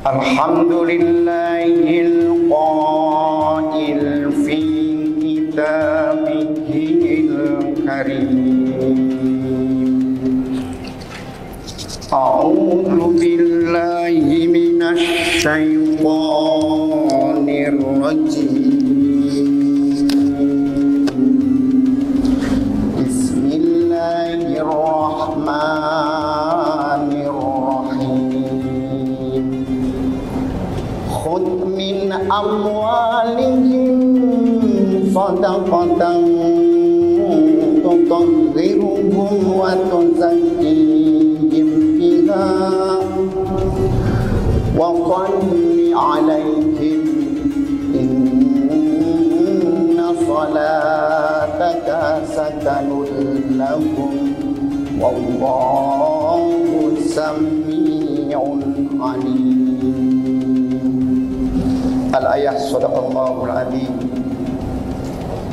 Alhamdulillahil qail fi kitabihil karim. A'udzu billahi minasy syaithanir rajim. Bismillahirrahmanirrahim. Khudh min amwalihim shadaqatan tutahhiruhum wa tuzakkihim biha wa shalli 'alaihim inna salataka sakanun lahum wallahu sami'un alim. Al-ayah sadaqallahul azim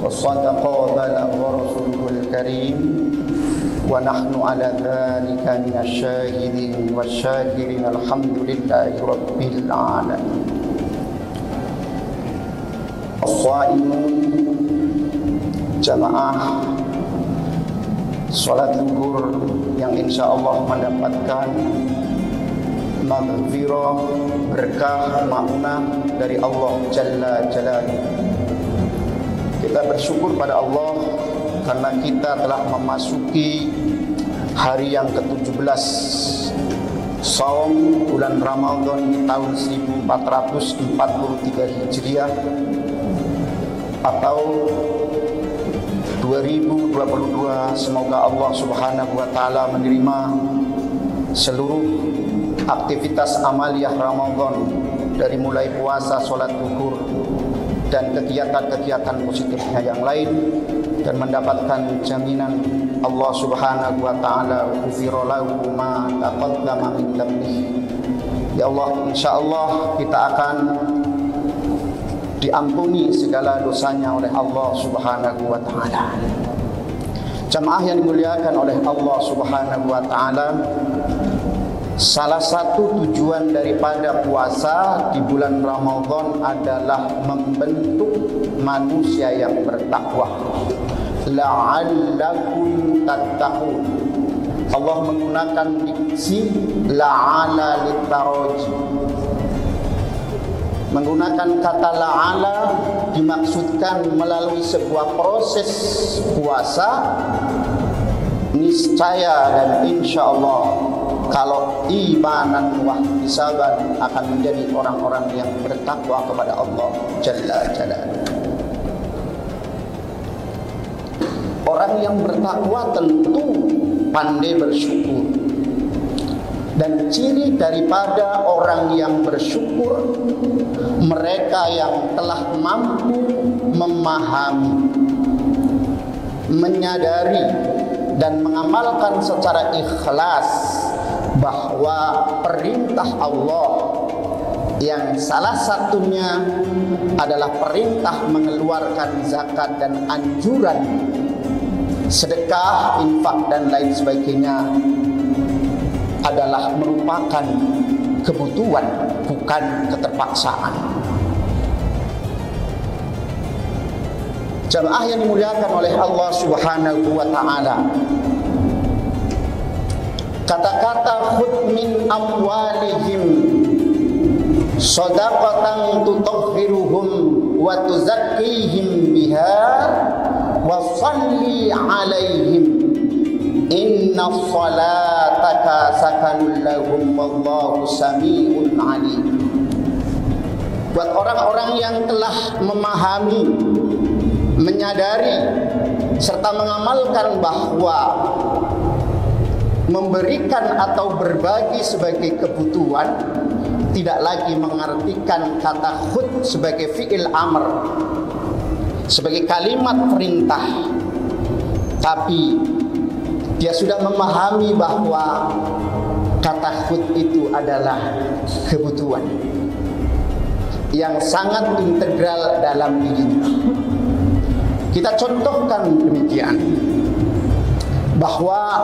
wa sadaqa balagha rasulul karim wa nahnu ala dhalika minasy syahidin wasyakirin alhamdulillahi rabbil alamin. As-shaimun jamaah salat zuhur yang insyaallah mendapatkan maghfirah, berkah, maunah dari Allah Jalla Jalaluhu. Kita bersyukur pada Allah karena kita telah memasuki hari yang ke-17 Shaum bulan Ramadan di tahun 1443 Hijriah atau 2022. Semoga Allah Subhanahu wa taala menerima seluruh aktivitas amaliyah Ramadan dari mulai puasa, salat zuhur dan kegiatan-kegiatan positifnya yang lain, dan mendapatkan jaminan Allah Subhanahu wa taala ghufira lahu ma taqaddama min dhanbihi. Ya Allah, insyaallah kita akan diampuni segala dosanya oleh Allah Subhanahu wa taala. Jamaah yang dimuliakan oleh Allah Subhanahu wa taala, salah satu tujuan daripada puasa di bulan Ramadan adalah membentuk manusia yang bertakwa. La'allakum tattaqun. Allah menggunakan diksi la'ala litaraji. Menggunakan kata la'ala dimaksudkan melalui sebuah proses puasa, niscaya dan insyaallah kalau imanan wa ihtisaban akan menjadi orang-orang yang bertakwa kepada Allah Jalla Jalaluhu. Orang yang bertakwa tentu pandai bersyukur. Dan ciri daripada orang yang bersyukur, mereka yang telah mampu memahami, menyadari dan mengamalkan secara ikhlas bahwa perintah Allah yang salah satunya adalah perintah mengeluarkan zakat dan anjuran sedekah, infak dan lain sebagainya adalah merupakan kebutuhan, bukan keterpaksaan. Jamaah yang dimuliakan oleh Allah Subhanahu wa taala, kata-kata khudh min amwalihim shadaqatan tutahhiruhum wa tuzakkihim biha wa shalli 'alaihim inna salataka sakanun lahum wallahu sami'un alim. Buat orang-orang yang telah memahami, menyadari serta mengamalkan bahwa memberikan atau berbagi sebagai kebutuhan tidak lagi mengartikan kata khud sebagai fi'il amr, sebagai kalimat perintah, tapi dia sudah memahami bahwa kata khud itu adalah kebutuhan yang sangat integral dalam dirinya. Kita contohkan demikian, bahwa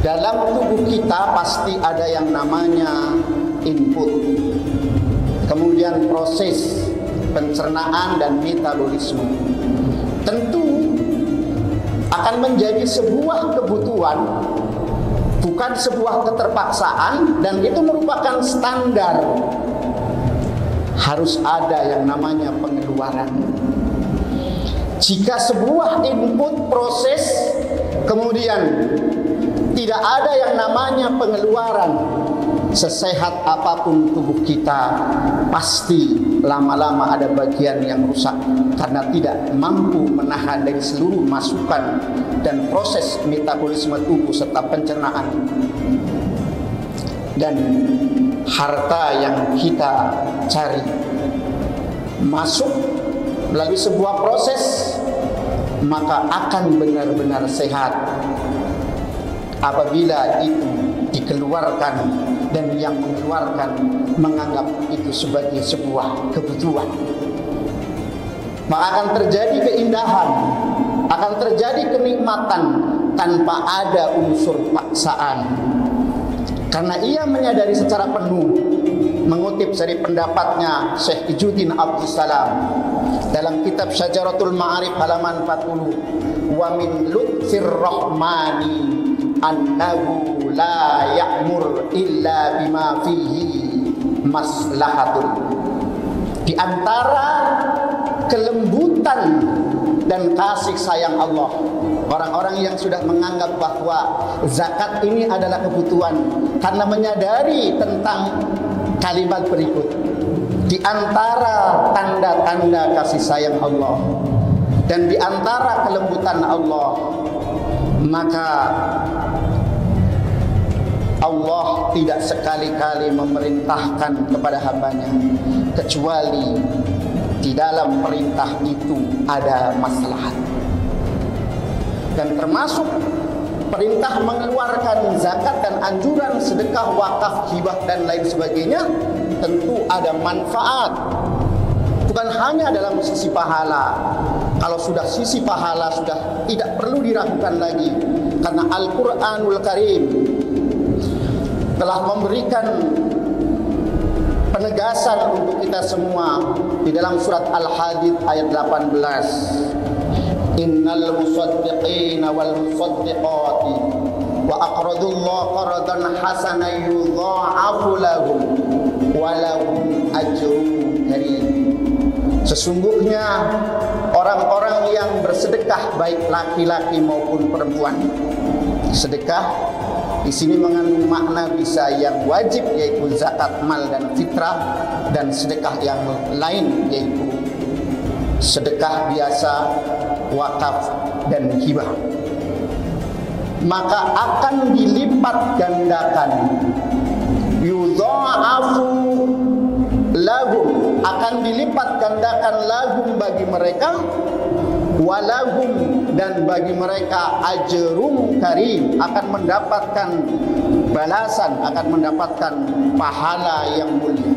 Dalam tubuh kita pasti ada yang namanya input, kemudian proses pencernaan dan metabolisme. Tentu akan menjadi sebuah kebutuhan, bukan sebuah keterpaksaan, dan itu merupakan standar. Harus ada yang namanya pengeluaran. Jika sebuah input proses kemudian tidak ada yang namanya pengeluaran, sesehat apapun tubuh kita, pasti lama-lama ada bagian yang rusak karena tidak mampu menahan dari seluruh masukan dan proses metabolisme tubuh serta pencernaan. Dan harta yang kita cari masuk melalui sebuah proses, maka akan benar-benar sehat apabila itu dikeluarkan dan yang mengeluarkan menganggap itu sebagai sebuah kebutuhan. Maka akan terjadi keindahan, akan terjadi kenikmatan tanpa ada unsur paksaan. Karena ia menyadari secara penuh, mengutip dari pendapatnya Syekh Ijuddin Abdus Salam dalam kitab Syajaratul Ma'arif halaman 40, wa min lutfir rahmani annahu la ya'mur illa bima fihi maslahatun. Di antara kelembutan dan kasih sayang Allah, orang-orang yang sudah menganggap bahwa zakat ini adalah kebutuhan karena menyadari tentang kalimat berikut. Di antara tanda-tanda kasih sayang Allah dan di antara kelembutan Allah, maka Allah tidak sekali-kali memerintahkan kepada hambanya kecuali di dalam perintah itu ada maslahat. Dan termasuk perintah mengeluarkan zakat dan anjuran sedekah, wakaf, hibah dan lain sebagainya, tentu ada manfaat. Bukan hanya dalam sisi pahala. Kalau sudah sisi pahala sudah tidak perlu diragukan lagi, karena Al-Quranul Karim telah memberikan penegasan untuk kita semua di dalam surat Al-Hadid ayat 18. Innal musaddiqina wal musaddiqati wa aqradullaha qardan hasanan yudha'afu lahum wa lahum ajrun karim. Sesungguhnya orang-orang yang bersedekah, baik laki-laki maupun perempuan. Sedekah di sini mengandung makna bisa yang wajib yaitu zakat mal dan fitrah, dan sedekah yang lain yaitu sedekah biasa, wakaf dan hibah. Maka akan dilipat gandakan, yudha'afu lahum, akan dilipat gandakan lahum bagi mereka, walahum dan bagi mereka ajrum karim, akan mendapatkan balasan, akan mendapatkan pahala yang mulia.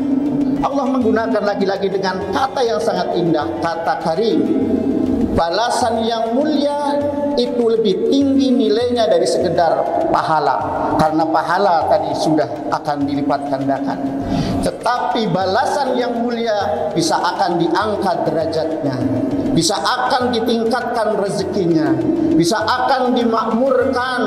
Allah menggunakan lagi-lagi dengan kata yang sangat indah, kata karim. Balasan yang mulia itu lebih tinggi nilainya dari sekedar pahala, karena pahala tadi sudah akan dilipat gandakan. Tetapi balasan yang mulia bisa akan diangkat derajatnya, bisa akan ditingkatkan rezekinya, bisa akan dimakmurkan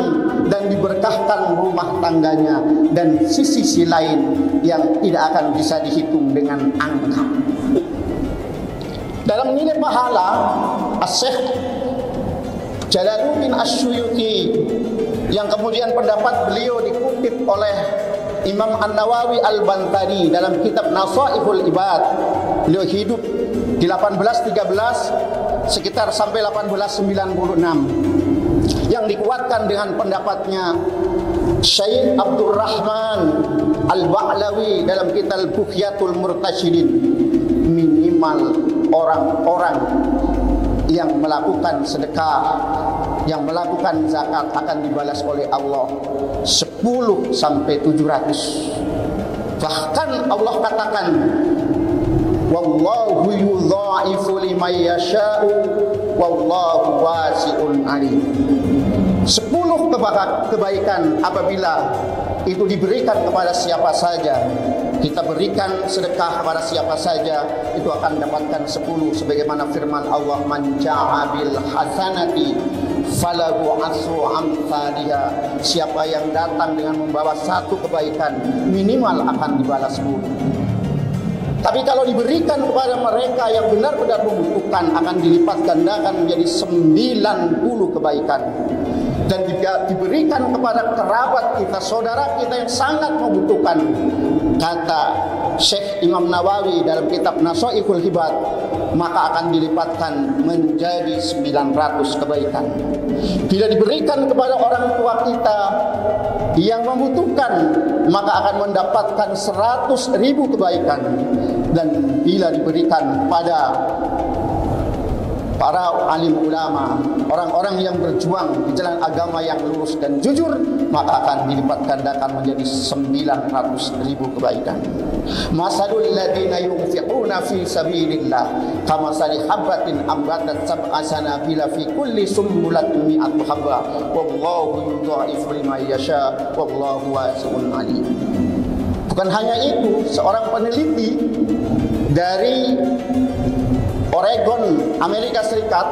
dan diberkahkan rumah tangganya, dan sisi-sisi lain yang tidak akan bisa dihitung dengan angka. Dalam nilai pahala, Syekh Jalaluddin Asyuyuti, yang kemudian pendapat beliau dikutip oleh Imam An-Nawawi Al-Bantani dalam kitab Nasaihul Ibad, beliau hidup di 1813 sekitar sampai 1896, yang dikuatkan dengan pendapatnya Syekh Abdurrahman Al-Ba'lawi dalam kitab Bughyatul Murtasyidin. Minimal orang-orang yang melakukan sedekah, yang melakukan zakat akan dibalas oleh Allah 10 sampai 700. Bahkan Allah katakan, wallahu yudha'ifu liman yasha'u wallahu wasi'un alim. 10 kebaikan apabila itu diberikan kepada siapa saja, kita berikan sedekah kepada siapa saja, itu akan dapatkan 10 sebagaimana firman Allah, man ja'a bil hasanati falahu asru amsalha. Siapa yang datang dengan membawa 1 kebaikan, minimal akan dibalas 10. Tapi kalau diberikan kepada mereka yang benar-benar membutuhkan, akan dilipat gandakan menjadi 90 kebaikan. Dan jika diberikan kepada kerabat kita, saudara kita yang sangat membutuhkan, kata Syekh Imam Nawawi dalam kitab Nasaihul Hibad, maka akan dilipatkan menjadi 900 kebaikan. Bila diberikan kepada orang tua kita yang membutuhkan, maka akan mendapatkan 100.000 kebaikan. Dan bila diberikan pada para alim ulama, orang-orang yang berjuang di jalan agama yang lurus dan jujur, maka akan dilipat gandakan menjadi 900.000 kebaikan. Masalul ladina yunfiquna fi sabilillah kamasali habbatin ambatat sab'a sanabila fi kulli sumbulatin mi'atu habba wallahu yudha'ifu liman yasha wallahu wasi'un alim. Bukan hanya itu, seorang peneliti dari Oregon, Amerika Serikat,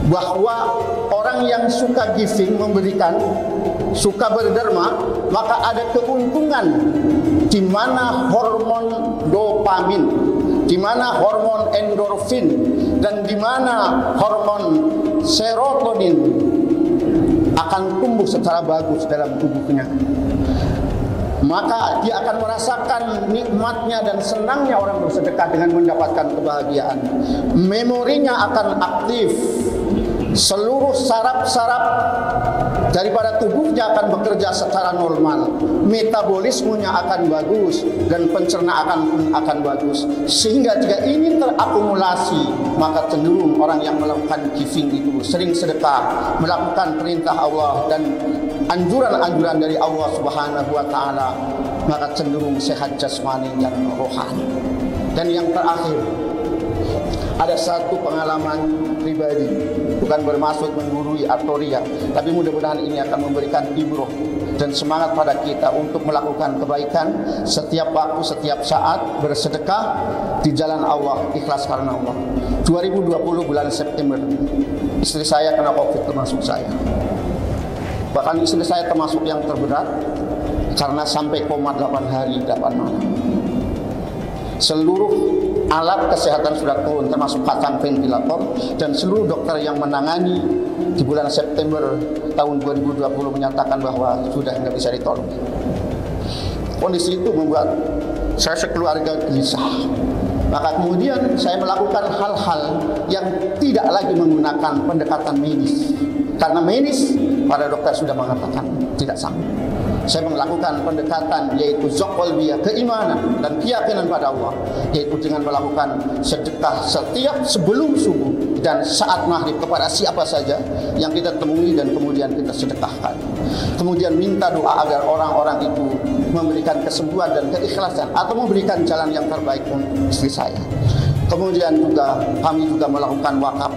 bahwa orang yang suka giving, memberikan, suka berderma, maka ada keuntungan di mana hormon dopamin, di mana hormon endorfin, dan di mana hormon serotonin akan tumbuh secara bagus dalam tubuhnya. Maka dia akan merasakan nikmatnya dan senangnya orang bersedekah dengan mendapatkan kebahagiaan. Memorinya akan aktif. Seluruh saraf-saraf daripada tubuhnya akan bekerja secara normal. Metabolismenya akan bagus dan pencernaan pun akan bagus. Sehingga jika ini terakumulasi, maka cenderung orang yang melakukan giving itu sering sedekah, melakukan perintah Allah dan anjuran-anjuran dari Allah Subhanahu wa taala, maka cenderung sehat jasmani dan rohani. Dan yang terakhir, ada satu pengalaman pribadi, bukan bermaksud menggurui atau ria, tapi mudah-mudahan ini akan memberikan ibrah dan semangat pada kita untuk melakukan kebaikan setiap waktu, setiap saat, bersedekah di jalan Allah, ikhlas karena Allah. 2020 bulan September, istri saya kena COVID, termasuk saya. Bahkan istri saya termasuk yang terberat karena sampai koma 8 hari 8 malam. Seluruh alat kesehatan sudah turun, termasuk pasang ventilator, dan seluruh dokter yang menangani di bulan September tahun 2020 menyatakan bahwa sudah tidak bisa ditolong. Kondisi itu membuat saya sekeluarga gelisah. Maka kemudian saya melakukan hal-hal yang tidak lagi menggunakan pendekatan medis. Karena medis, para dokter sudah mengatakan tidak sanggup. Saya melakukan pendekatan yaitu zaqalbiyah, keimanan dan keyakinan pada Allah, yaitu dengan melakukan sedekah setiap sebelum subuh dan saat maghrib kepada siapa saja yang kita temui dan kemudian kita sedekahkan. Kemudian minta doa agar orang-orang itu memberikan kesembuhan dan keikhlasan atau memberikan jalan yang terbaik untuk istri saya. Kemudian juga kami juga melakukan wakaf.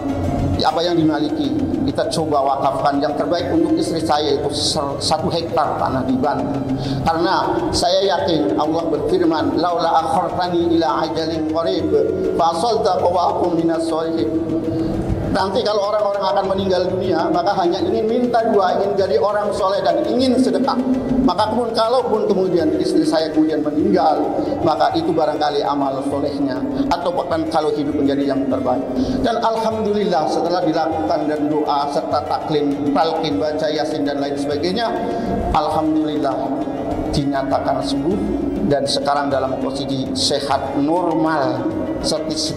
Apa yang dimiliki kita coba wakafkan yang terbaik untuk istri saya, itu 1 hektar tanah di Bandung. Karena saya yakin Allah berfirman, laula akhartani ila ajalin qarib fa asaddaqa wa aqum minas sholihin. Nanti kalau orang-orang akan meninggal dunia, maka hanya ingin minta doa, ingin jadi orang soleh dan ingin sedekah. Maka kalaupun kemudian istri saya kemudian meninggal, maka itu barangkali amal solehnya, atau bahkan kalau hidup menjadi yang terbaik. Dan alhamdulillah setelah dilakukan dan doa serta talqin, baca yasin dan lain sebagainya, alhamdulillah dinyatakan sembuh dan sekarang dalam posisi sehat normal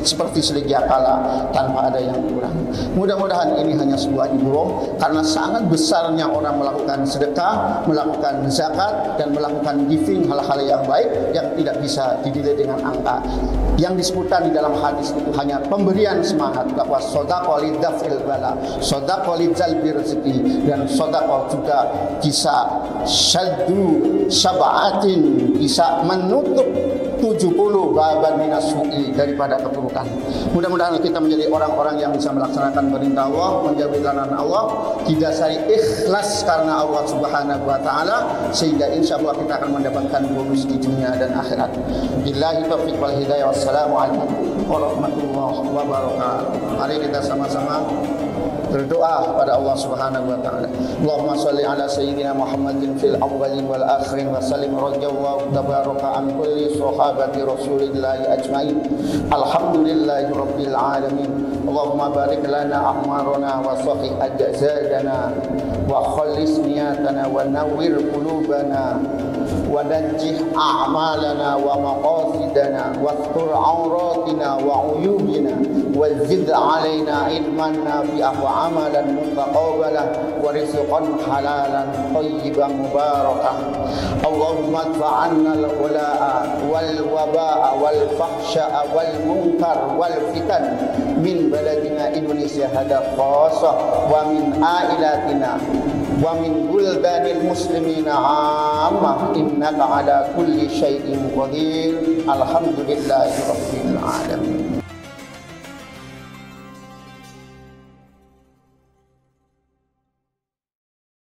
seperti sedia kala tanpa ada yang kurang. Mudah-mudahan ini hanya sebuah ibrah, karena sangat besarnya orang melakukan sedekah, melakukan zakat dan melakukan giving, hal-hal yang baik yang tidak bisa dinilai dengan angka. Yang disebutkan di dalam hadis itu hanya pemberian semangat, bahwa sedekah lidzafil bala, sedekah lidzalbi rezeki, dan sedekah juga bisa syaddu sab'atin, bisa menutup 70 baban minas su'i, daripada keburukan. Mudah-mudahan kita menjadi orang-orang yang bisa melaksanakan perintah Allah, menjauhi larangan Allah, didasari ikhlas karena Allah Subhanahu wa taala, sehingga insyaallah kita akan mendapatkan bonus di dunia dan akhirat. Billahi taufiq wal hidayah. Wassalamualaikum warahmatullahi wabarakatuh. Mari kita sama-sama berdoa pada Allah Subhanahu wa taala. Allahumma shalli ala sayyidina Muhammadin fil awwalin wal akhirin wa sallim radhiyallahu tabaraka an kulli sahabati Rasulillah ajmain. Alhamdulillahi rabbil alamin. Allahumma barik lana a'marana wa sahih ajzadana wa khallis niyatana wa nawwir qulubana wa najjih a'malana wa maqasidana wastur auratina wa uyubina wa zid alaina ilman nafi'ah wa amalan mutaqabbalah wa rizqan halalan thayyiban mubarakah. Allahumma adfa'anna al-ghula'a wal waba'a wal fahsya'a wal munkar wal fitan min baladina Indonesia hada khasah wa min ailatina wa min buldanil muslimina ammah innaka ala kulli syai'in qadir. Alhamdulillahi rabbil alamin.